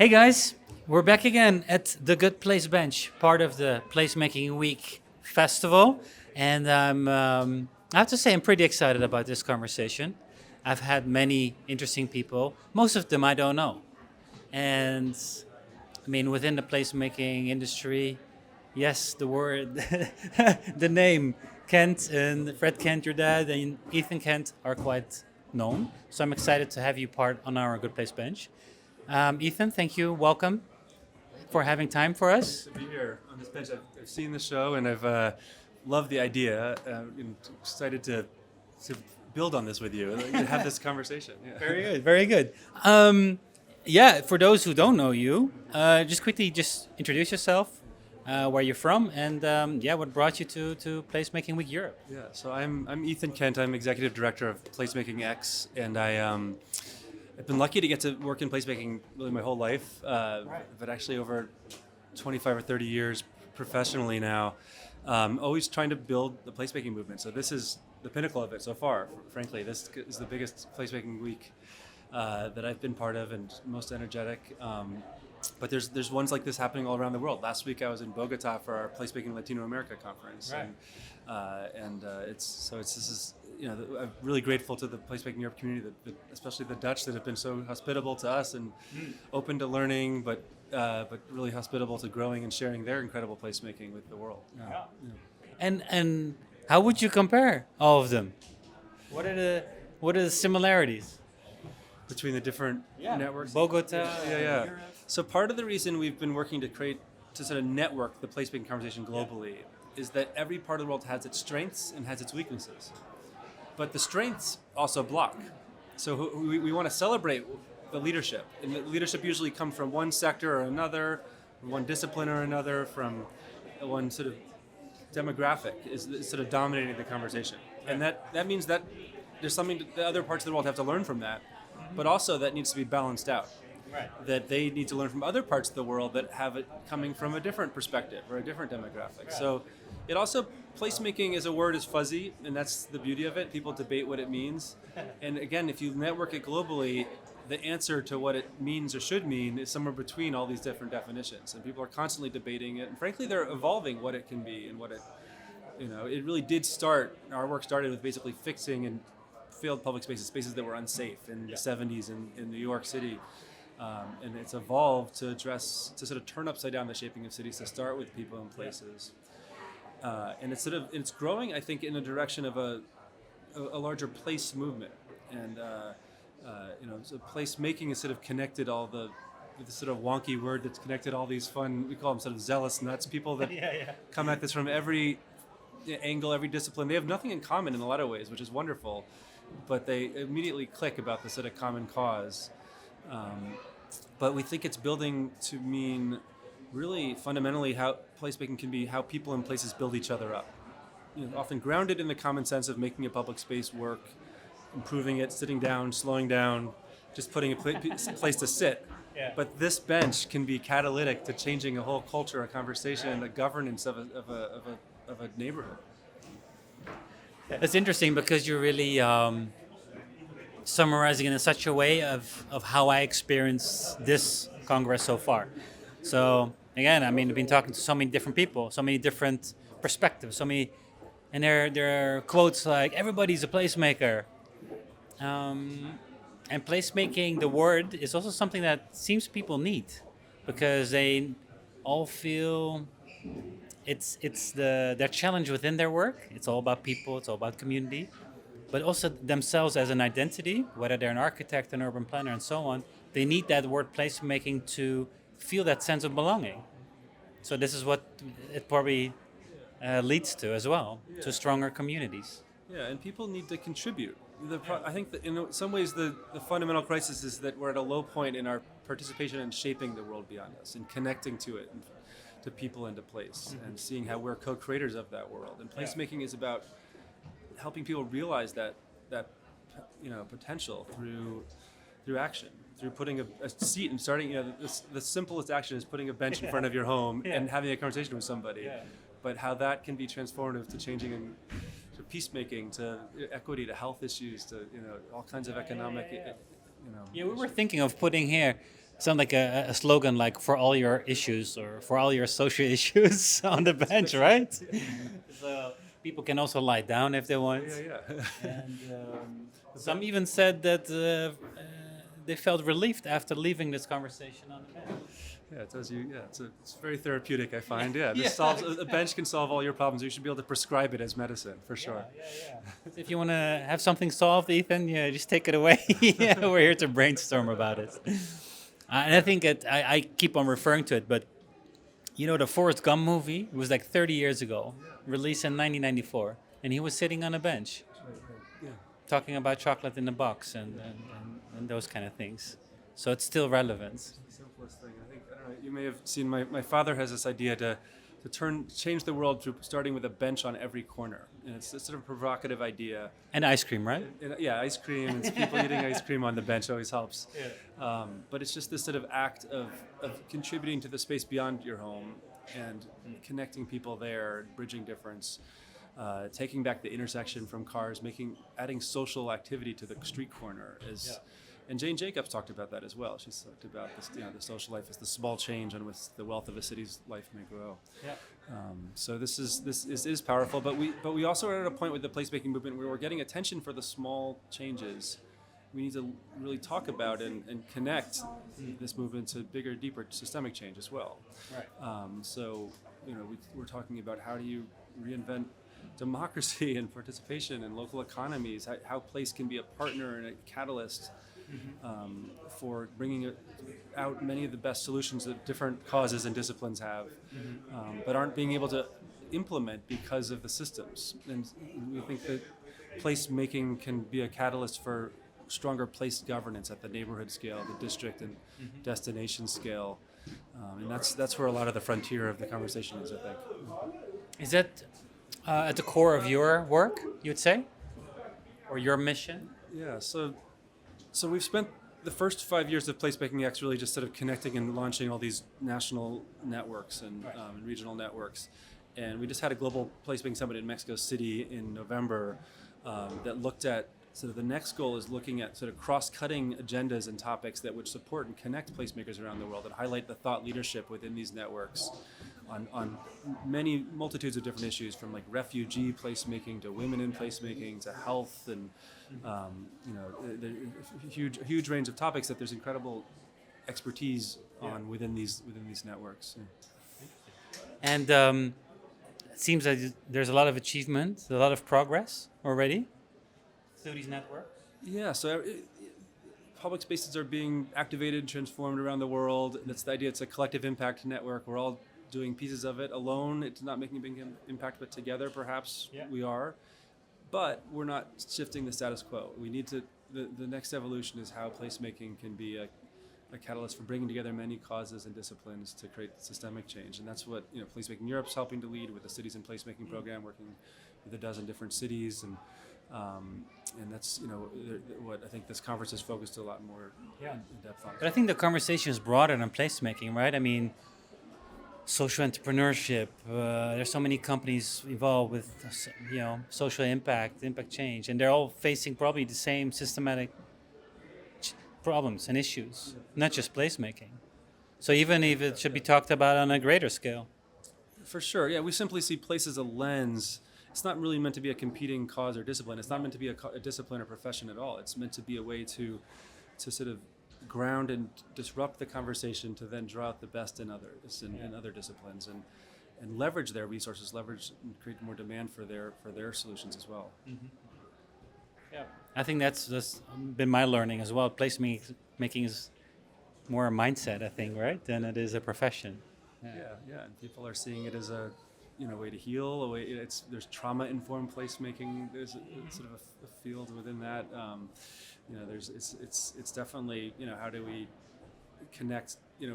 Hey guys, we're back again at the Good Place Bench, part of the Placemaking Week festival, and I have to say I'm pretty excited about this conversation. I've had many interesting people, most of them I don't know, and I mean within the placemaking industry, yes, the word, the name Kent and Fred Kent, your dad, and Ethan Kent are quite known. So I'm excited to have you part on our Good Place Bench. Ethan, thank you. Welcome for having time for us. To be here on this bench. I've seen the show and I've loved the idea. And excited to build on this with you and have this conversation. Yeah. Very good. Very good. Yeah, for those who don't know you, just quickly just introduce yourself, where you're from, and yeah, what brought you to Placemaking Week Europe. Yeah. So I'm Ethan Kent. I'm executive director of PlacemakingX, and I've been lucky to get to work in placemaking really my whole life, but actually over 25 or 30 years professionally now, always trying to build the placemaking movement. So this is the pinnacle of it so far, frankly. This is the biggest placemaking week that I've been part of and most energetic. But there's ones like this happening all around the world. Last week I was in Bogota for our Placemaking Latino America conference, Right. and this is I'm really grateful to the Placemaking Europe community, especially the Dutch that have been so hospitable to us and open to learning, but really hospitable to growing and sharing their incredible placemaking with the world. Yeah. And how would you compare all of them? What are the similarities? Between the different networks. Bogota. Yeah. So part of the reason we've been working to sort of network the placemaking conversation globally is that every part of the world has its strengths and has its weaknesses. But the strengths also block. So we want to celebrate the leadership. And the leadership usually come from one sector or another, from one discipline or another, from one sort of demographic is sort of dominating the conversation. And that means that there's something the other parts of the world have to learn from that, but also that needs to be balanced out. Right. That they need to learn from other parts of the world that have it coming from a different perspective or a different demographic. Right. So it also, placemaking as a word is fuzzy, and that's the beauty of it. People debate what it means. And again, if you network it globally, the answer to what it means or should mean is somewhere between all these different definitions. And people are constantly debating it. And frankly, they're evolving what it can be and what it, it really did start, our work started with basically fixing and failed public spaces that were unsafe in the 70s in New York City. And it's evolved to sort of turn upside down the shaping of cities, to start with people and places. And it's growing, I think, in the direction of a larger place movement. And, so placemaking has sort of connected all the sort of wonky word that's connected all these fun, we call them sort of zealous nuts, people that come at this from every angle, every discipline. They have nothing in common in a lot of ways, which is wonderful, but they immediately click about the sort of common cause. But we think it's building to mean really fundamentally how placemaking can be how people and places build each other up. Often grounded in the common sense of making a public space work, improving it, sitting down, slowing down, just putting a place to sit. Yeah. But this bench can be catalytic to changing a whole culture, a conversation, and the governance of a neighborhood. It's interesting because you're really summarizing it in such a way of how I experienced this Congress so far. So again, I mean, I've been talking to so many different people, so many different perspectives, and there are quotes like "everybody's a placemaker," and placemaking, the word, is also something that seems people need because they all feel it's their challenge within their work. It's all about people. It's all about community. But also themselves as an identity, whether they're an architect, an urban planner, and so on, they need that word placemaking to feel that sense of belonging. So this is what it probably leads to as well, to stronger communities. Yeah, and people need to contribute. I think that in some ways the fundamental crisis is that we're at a low point in our participation in shaping the world beyond us and connecting to it, and to people and to place, and seeing how we're co-creators of that world. And placemaking is about helping people realize that potential through action, through putting a seat and starting. The simplest action is putting a bench in front of your home and having a conversation with somebody. Yeah. But how that can be transformative to changing and to peacemaking, to equity, to health issues, to all kinds of economic. Yeah, we were thinking of putting here Sound like a slogan, like for all your issues or for all your social issues on the bench, right? So people can also lie down if they want. And some even said that they felt relieved after leaving this conversation on the bench. Yeah, it does you. Yeah, it's very therapeutic. I find. Yeah, Yeah. this solves a bench can solve all your problems. You should be able to prescribe it as medicine for sure. So if you want to have something solved, Ethan, yeah, just take it away. Yeah, we're here to brainstorm about it. And I think I keep on referring to it, but you know, the Forrest Gump movie was like 30 years ago, released in 1994, and he was sitting on a bench Yeah. talking about chocolate in a box and those kind of things. So it's still relevant. The simplest thing. I don't know. You may have seen my father has this idea to change the world through starting with a bench on every corner, and it's sort of a provocative idea. And ice cream, right? And, yeah, ice cream and people eating ice cream on the bench always helps. But it's just this sort of act of contributing to the space beyond your home and connecting people there, bridging difference, taking back the intersection from cars, adding social activity to the street corner is. And Jane Jacobs talked about that as well. She's talked about this, the social life as the small change on which the wealth of a city's life may grow. Yeah. So this is powerful, but we also are at a point with the placemaking movement where we're getting attention for the small changes. We need to really talk about and connect this movement to bigger, deeper systemic change as well. Right. So we're talking about how do you reinvent democracy and participation in local economies, how place can be a partner and a catalyst for bringing out many of the best solutions that different causes and disciplines have, but aren't being able to implement because of the systems. And we think that placemaking can be a catalyst for stronger place governance at the neighborhood scale, the district and destination scale. And that's where a lot of the frontier of the conversation is, I think. Is that at the core of your work, you'd say? Or your mission? Yeah, so we've spent the first 5 years of PlacemakingX really just sort of connecting and launching all these national networks and regional networks. And we just had a global placemaking summit in Mexico City in November that looked at sort of the next goal is looking at sort of cross-cutting agendas and topics that would support and connect placemakers around the world and highlight the thought leadership within these networks on many multitudes of different issues, from like refugee placemaking to women in placemaking to health and the huge range of topics that there's incredible expertise on within these networks. Yeah. And it seems that there's a lot of achievement, a lot of progress already through these networks. Yeah, so public spaces are being activated, transformed around the world. That's the idea. It's a collective impact network. We're all doing pieces of it alone. It's not making a big impact, but together perhaps we are. But we're not shifting the status quo. We need to, the next evolution is how placemaking can be a catalyst for bringing together many causes and disciplines to create systemic change. And that's what Placemaking Europe's helping to lead with the Cities in Placemaking program, working with a dozen different cities. And that's what I think this conference is focused a lot more in depth on. But I think the conversation is broader than placemaking, right? I mean, social entrepreneurship. There's so many companies involved with, social impact change, and they're all facing probably the same systematic problems and issues, not just placemaking. So even if it should be talked about on a greater scale. For sure, yeah. We simply see place as a lens. It's not really meant to be a competing cause or discipline. It's not meant to be a discipline or profession at all. It's meant to be a way to sort of ground and disrupt the conversation to then draw out the best in others in other disciplines and leverage their resources, leverage and create more demand for their solutions as well. Mm-hmm. Yeah, I think that's been my learning as well. Placemaking is more a mindset, I think, right, than it is a profession. Yeah, and people are seeing it as a way to heal. There's trauma-informed placemaking. There's sort of a field within that. It's definitely how do we connect? A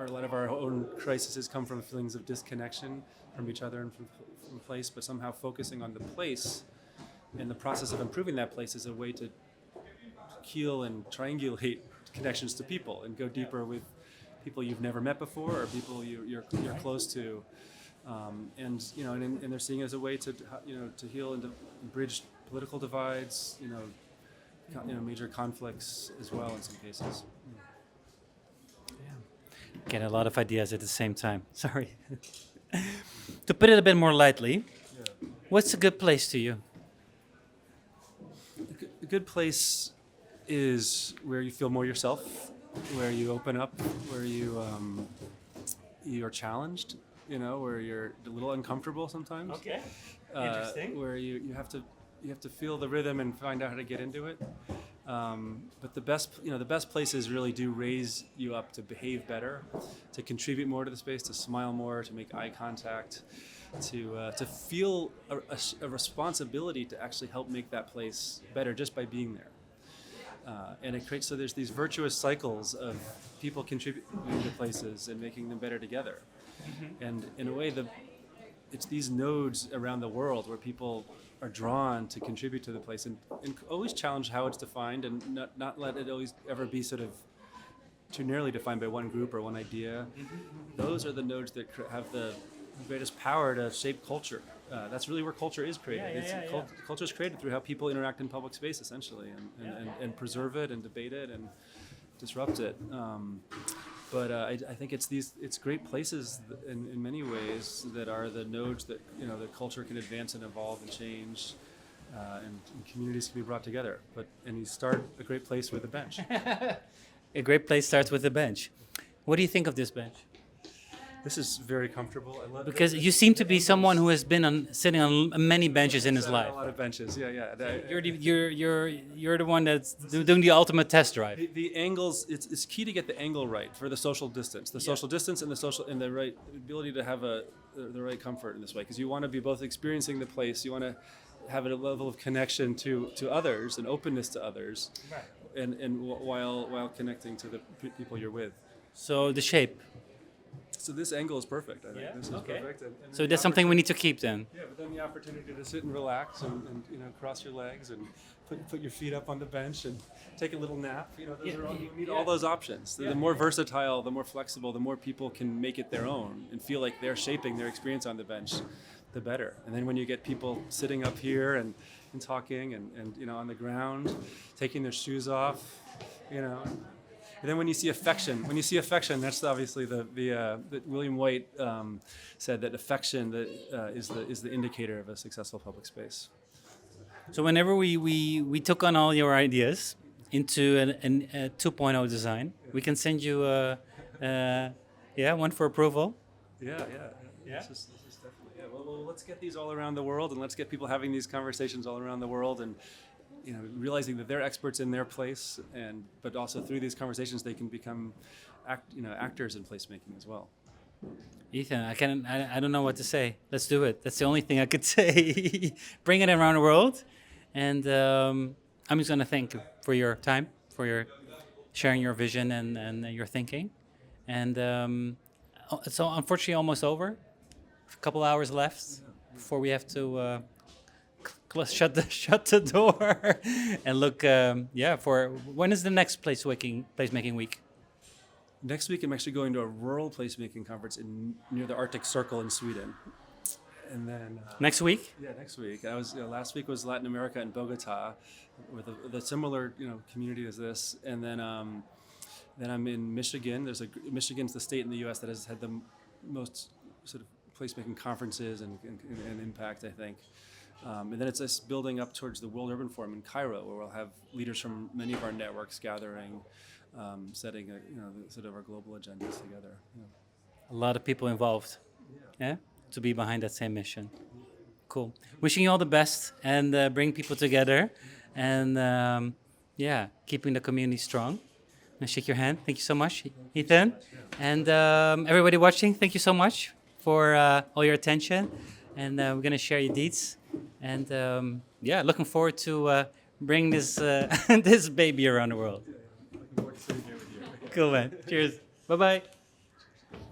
lot of our own crises come from feelings of disconnection from each other and from place, but somehow focusing on the place and the process of improving that place is a way to heal and triangulate connections to people and go deeper with people you've never met before or people you're close to. And they're seeing it as a way to heal and to bridge political divides, major conflicts as well in some cases. Get a lot of ideas at the same time. Sorry. To put it a bit more lightly, what's a good place to you? A good place is where you feel more yourself, where you open up, where you're challenged, where you're a little uncomfortable sometimes. Okay. Interesting. Where you have to feel the rhythm and find out how to get into it. But the best places really do raise you up to behave better, to contribute more to the space, to smile more, to make eye contact, to feel a responsibility to actually help make that place better just by being there. And it creates, so there's these virtuous cycles of people contributing to places and making them better together. And in a way, it's these nodes around the world where people are drawn to contribute to the place and always challenge how it's defined and not let it always ever be sort of too narrowly defined by one group or one idea. Those are the nodes that have the greatest power to shape culture. That's really where culture is created. Culture is created through how people interact in public space, essentially, and preserve it and debate it and disrupt it. But I think it's great places in many ways that are the nodes that the culture can advance and evolve and change, and communities can be brought together. And you start a great place with a bench. A great place starts with a bench. What do you think of this bench? This is very comfortable. I love Because you seem to be someone who has been sitting on many benches in his life. A lot of benches. Yeah. You're the one that's doing the ultimate test drive. The angles. It's key to get the angle right for the social distance. Social distance and the right ability to have the right comfort in this way. Because you want to be both experiencing the place. You want to have a level of connection to others and openness to others, and while connecting to the people you're with. So the shape. So this angle is perfect. I think this is perfect. And so that's something we need to keep then. Yeah, but then the opportunity to sit and relax and cross your legs and put your feet up on the bench and take a little nap. You need all those options. The more versatile, the more flexible, the more people can make it their own and feel like they're shaping their experience on the bench, the better. And then when you get people sitting up here and talking and on the ground, taking their shoes off, And then when you see affection, that's obviously the William White said that affection is the indicator of a successful public space. So whenever we took on all your ideas into a 2.0 design, we can send you one for approval. Yeah. This is definitely Well, let's get these all around the world, and let's get people having these conversations all around the world, and realizing that they're experts in their place, but also through these conversations they can become actors in placemaking as well. Ethan, I don't know what to say. Let's do it. That's the only thing I could say. Bring it around the world, and I'm just gonna thank you for your time, for your sharing your vision and your thinking. And it's unfortunately almost over. A couple hours left before we have to. Shut the door and look. For when is the next placemaking week? Next week, I'm actually going to a rural placemaking conference near the Arctic Circle in Sweden, and then next week. Yeah, next week. I was last week was Latin America in Bogota, with a similar community as this, and then I'm in Michigan. Michigan's the state in the U.S. that has had the most sort of placemaking conferences and impact, I think. And then it's us building up towards the World Urban Forum in Cairo, where we'll have leaders from many of our networks gathering, setting sort of our global agendas together. Yeah. A lot of people involved, to be behind that same mission. Cool. Wishing you all the best and bring people together, and keeping the community strong. And shake your hand. Thank you so much, Ethan, and everybody watching. Thank you so much for all your attention, and we're gonna share your deeds. And looking forward to bring this this baby around the world. Looking forward to sitting here with you. Cool, man. Cheers. Bye-bye.